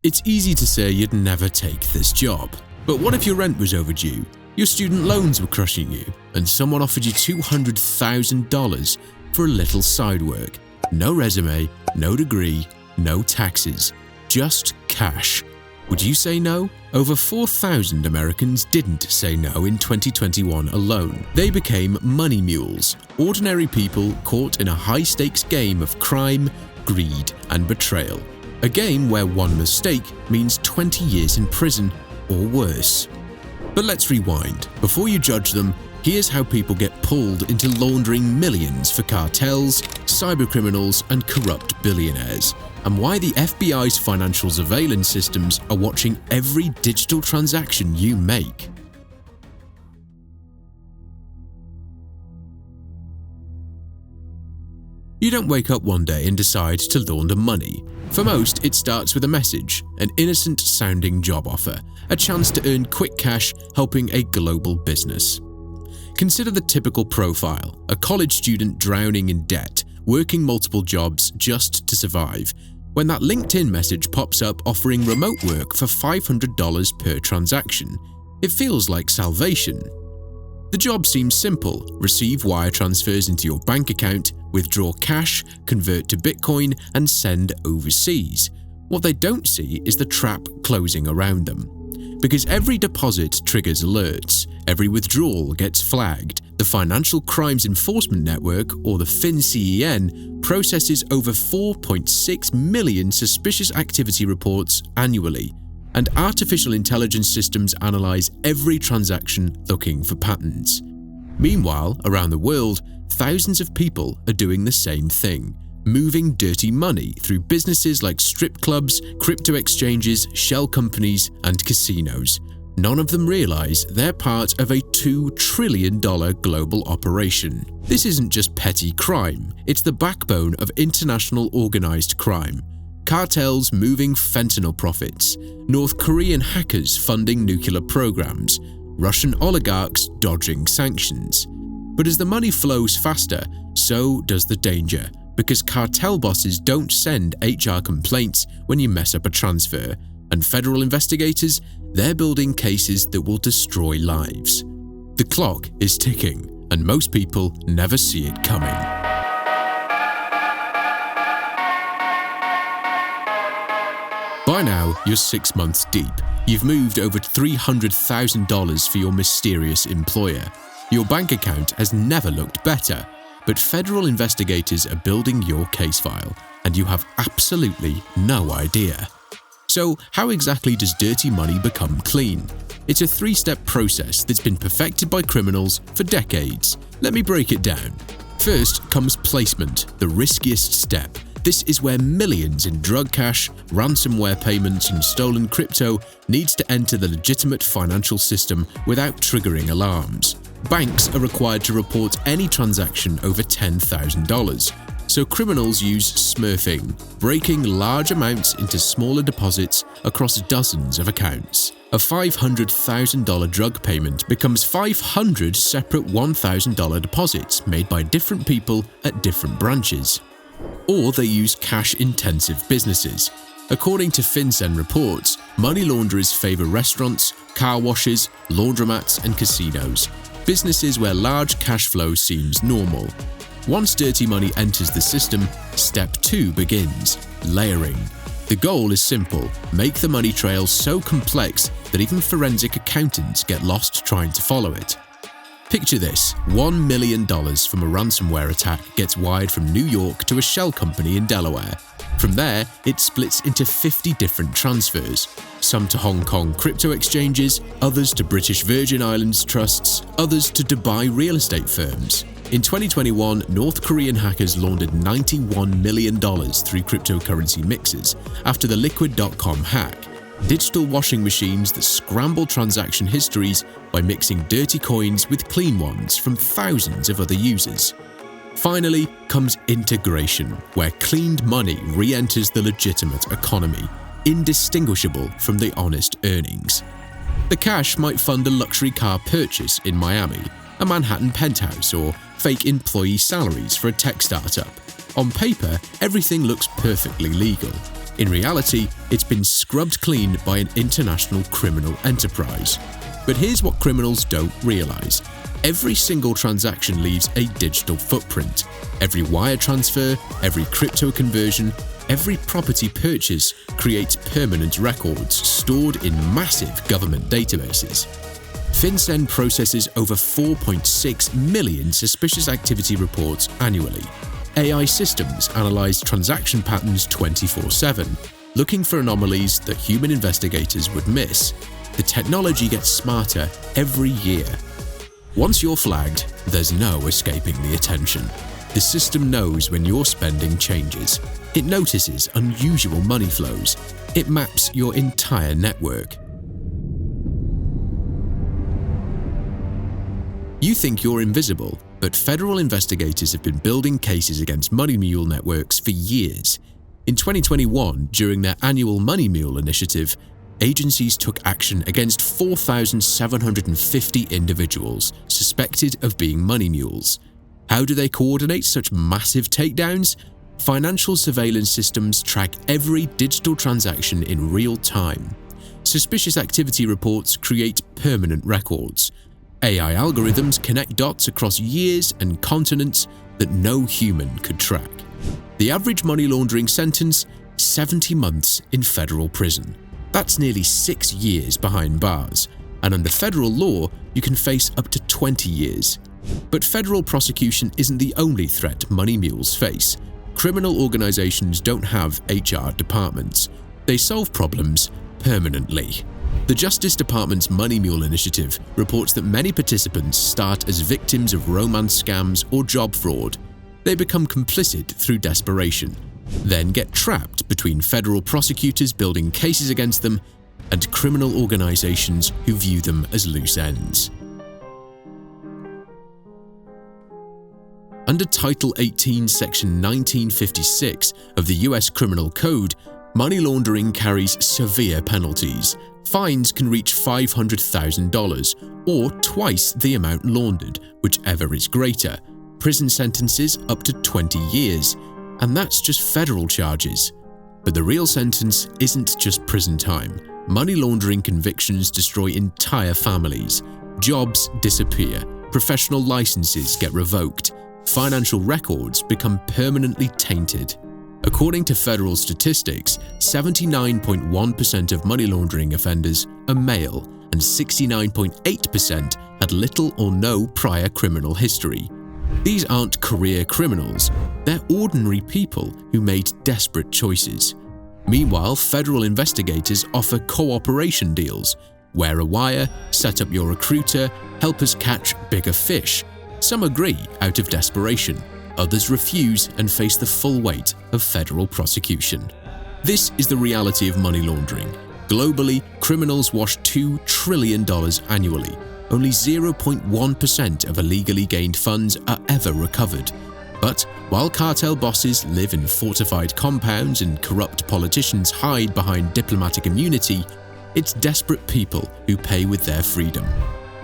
It's easy to say you'd never take this job. But what if your rent was overdue, your student loans were crushing you, and someone offered you $200,000 for a little side work? No resume, no degree, no taxes, just cash. Would you say no? Over 4,000 Americans didn't say no in 2021 alone. They became money mules, ordinary people caught in a high-stakes game of crime, greed, and betrayal. A game where one mistake means 20 years in prison or worse. But let's rewind. Before you judge them, here's how people get pulled into laundering millions for cartels, cybercriminals, and corrupt billionaires, and why the FBI's financial surveillance systems are watching every digital transaction you make. You don't wake up one day and decide to launder money. For most, it starts with a message, an innocent-sounding job offer, a chance to earn quick cash helping a global business. Consider the typical profile: a college student drowning in debt, working multiple jobs just to survive, when that LinkedIn message pops up offering remote work for $500 per transaction. It feels like salvation. The job seems simple: receive wire transfers into your bank account, withdraw cash, convert to Bitcoin, and send overseas. What they don't see is the trap closing around them. Because every deposit triggers alerts, every withdrawal gets flagged, the Financial Crimes Enforcement Network, or the FinCEN, processes over 4.6 million suspicious activity reports annually, and artificial intelligence systems analyze every transaction looking for patterns. Meanwhile, around the world, thousands of people are doing the same thing, moving dirty money through businesses like strip clubs, crypto exchanges, shell companies, and casinos. None of them realize they're part of a $2 trillion global operation. This isn't just petty crime, it's the backbone of international organized crime. Cartels moving fentanyl profits, North Korean hackers funding nuclear programs, Russian oligarchs dodging sanctions. But as the money flows faster, so does the danger, because cartel bosses don't send HR complaints when you mess up a transfer, and federal investigators, they're building cases that will destroy lives. The clock is ticking, and most people never see it coming. By now, you're 6 months deep. You've moved over $300,000 for your mysterious employer. Your bank account has never looked better, but federal investigators are building your case file, and you have absolutely no idea. So, how exactly does dirty money become clean? It's a 3-step process that's been perfected by criminals for decades. Let me break it down. First comes placement, the riskiest step. This is where millions in drug cash, ransomware payments, and stolen crypto needs to enter the legitimate financial system without triggering alarms. Banks are required to report any transaction over $10,000. So criminals use smurfing, breaking large amounts into smaller deposits across dozens of accounts. A $500,000 drug payment becomes 500 separate $1,000 deposits made by different people at different branches. Or they use cash-intensive businesses. According to FinCEN reports, money launderers favor restaurants, car washes, laundromats, and casinos, businesses where large cash flow seems normal. Once dirty money enters the system, step 2 begins: layering. The goal is simple: make the money trail so complex that even forensic accountants get lost trying to follow it. Picture this: $1 million from a ransomware attack gets wired from New York to a shell company in Delaware. From there, it splits into 50 different transfers, some to Hong Kong crypto exchanges, others to British Virgin Islands trusts, others to Dubai real estate firms. In 2021, North Korean hackers laundered $91 million through cryptocurrency mixes after the Liquid.com hack, digital washing machines that scramble transaction histories by mixing dirty coins with clean ones from thousands of other users. Finally comes integration, where cleaned money re-enters the legitimate economy, indistinguishable from the honest earnings. The cash might fund a luxury car purchase in Miami, a Manhattan penthouse, or fake employee salaries for a tech startup. On paper, everything looks perfectly legal. In reality, it's been scrubbed clean by an international criminal enterprise. But here's what criminals don't realize. Every single transaction leaves a digital footprint. Every wire transfer, every crypto conversion, every property purchase creates permanent records stored in massive government databases. FinCEN processes over 4.6 million suspicious activity reports annually. AI systems analyze transaction patterns 24/7, looking for anomalies that human investigators would miss. The technology gets smarter every year. Once you're flagged, there's no escaping the attention. The system knows when your spending changes. It notices unusual money flows. It maps your entire network. You think you're invisible, but federal investigators have been building cases against money mule networks for years. In 2021, during their annual Money Mule initiative, agencies took action against 4,750 individuals suspected of being money mules. How do they coordinate such massive takedowns? Financial surveillance systems track every digital transaction in real time. Suspicious activity reports create permanent records. AI algorithms connect dots across years and continents that no human could track. The average money laundering sentence: 70 months in federal prison. That's nearly 6 years behind bars, and under federal law, you can face up to 20 years. But federal prosecution isn't the only threat money mules face. Criminal organizations don't have HR departments. They solve problems permanently. The Justice Department's Money Mule initiative reports that many participants start as victims of romance scams or job fraud. They become complicit through desperation, then get trapped between federal prosecutors building cases against them and criminal organizations who view them as loose ends. Under Title 18, Section 1956 of the US Criminal Code, money laundering carries severe penalties. Fines can reach $500,000 or twice the amount laundered, whichever is greater. Prison sentences up to 20 years. And that's just federal charges. But the real sentence isn't just prison time. Money laundering convictions destroy entire families. Jobs disappear. Professional licenses get revoked. Financial records become permanently tainted. According to federal statistics, 79.1% of money laundering offenders are male, and 69.8% had little or no prior criminal history. These aren't career criminals, they're ordinary people who made desperate choices. Meanwhile, federal investigators offer cooperation deals. Wear a wire, set up your recruiter, help us catch bigger fish. Some agree out of desperation, others refuse and face the full weight of federal prosecution. This is the reality of money laundering. Globally, criminals wash $2 trillion annually. Only 0.1% of illegally gained funds are ever recovered. But while cartel bosses live in fortified compounds and corrupt politicians hide behind diplomatic immunity, it's desperate people who pay with their freedom.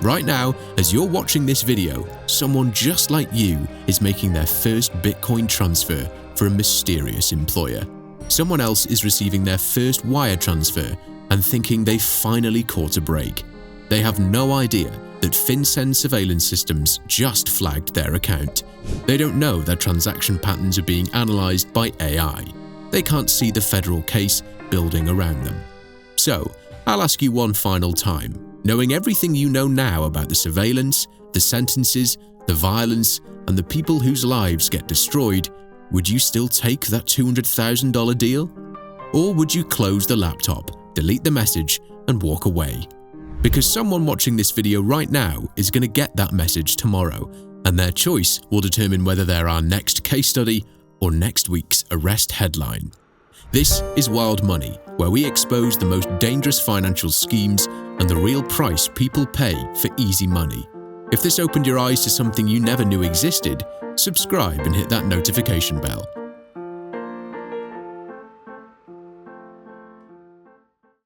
Right now, as you're watching this video, someone just like you is making their first Bitcoin transfer for a mysterious employer. Someone else is receiving their first wire transfer and thinking they've finally caught a break. They have no idea that FinCEN surveillance systems just flagged their account. They don't know their transaction patterns are being analyzed by AI. They can't see the federal case building around them. So, I'll ask you one final time. Knowing everything you know now about the surveillance, the sentences, the violence, and the people whose lives get destroyed, would you still take that $200,000 deal? Or would you close the laptop, delete the message, and walk away? Because someone watching this video right now is going to get that message tomorrow, and their choice will determine whether they're our next case study or next week's arrest headline. This is Wild Money, where we expose the most dangerous financial schemes and the real price people pay for easy money. If this opened your eyes to something you never knew existed, subscribe and hit that notification bell.